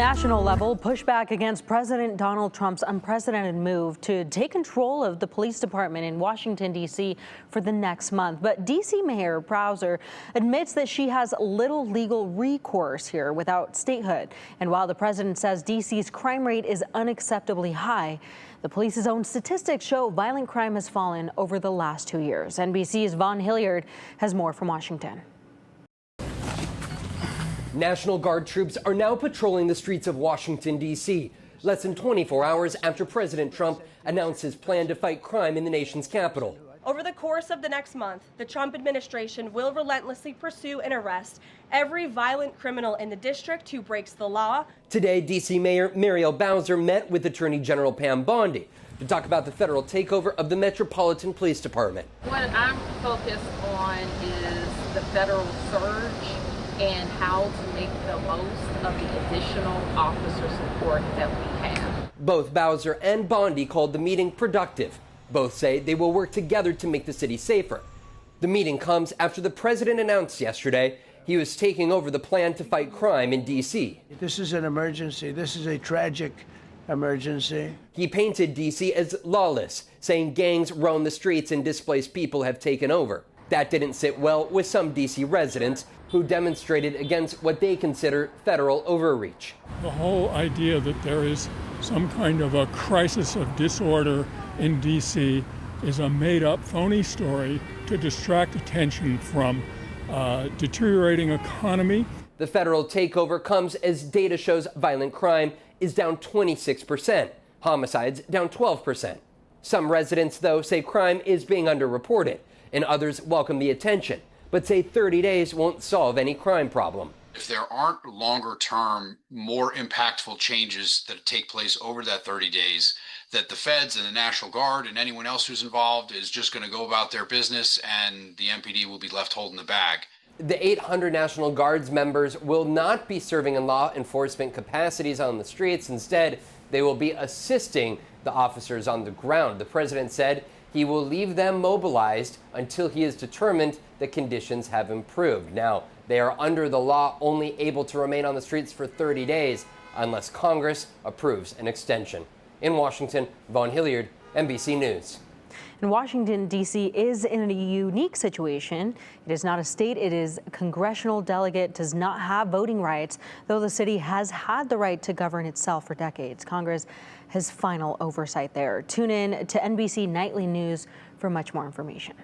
National level, pushback against President Donald Trump's unprecedented move to take control of the police department in Washington, D.C. for the next month. But D.C. Mayor Bowser admits that she has little legal recourse here without statehood. And while the president says D.C.'s crime rate is unacceptably high, the police's own statistics show violent crime has fallen over the last 2 years. NBC's Vaughn Hilliard has more from Washington. National Guard troops are now patrolling the streets of Washington, D.C., less than 24 hours after President Trump announced his plan to fight crime in the nation's capital. Over the course of the next month, the Trump administration will relentlessly pursue and arrest every violent criminal in the district who breaks the law. Today, D.C. Mayor Muriel Bowser met with Attorney General Pam Bondi to talk about the federal takeover of the Metropolitan Police Department. What I'm focused on is the federal surge and how to make the most of the additional officer support that we have. Both Bowser and Bondi called the meeting productive. Both say they will work together to make the city safer. The meeting comes after the president announced yesterday he was taking over the plan to fight crime in D.C. This is an emergency. This is a tragic emergency. He painted D.C. as lawless, saying gangs roam the streets and displaced people have taken over. That didn't sit well with some D.C. residents who demonstrated against what they consider federal overreach. The whole idea that there is some kind of a crisis of disorder in D.C. is a made-up, phony story to distract attention from deteriorating economy. The federal takeover comes as data shows violent crime is down 26%, homicides down 12%. Some residents, though, say crime is being underreported, and others welcome the attention, but say 30 days won't solve any crime problem. If there aren't longer-term, more impactful changes that take place over that 30 days, that the feds and the National Guard and anyone else who's involved is just going to go about their business and the MPD will be left holding the bag. The 800 National Guards members will not be serving in law enforcement capacities on the streets. Instead, they will be assisting the officers on the ground. The president said he will leave them mobilized until he is determined that conditions have improved. Now, they are under the law only able to remain on the streets for 30 days unless Congress approves an extension. In Washington, Vaughn Hilliard, NBC News. And Washington, D.C. is in a unique situation. It is not a state. It is a congressional delegate, does not have voting rights, though the city has had the right to govern itself for decades. Congress has final oversight there. Tune in to NBC Nightly News for much more information.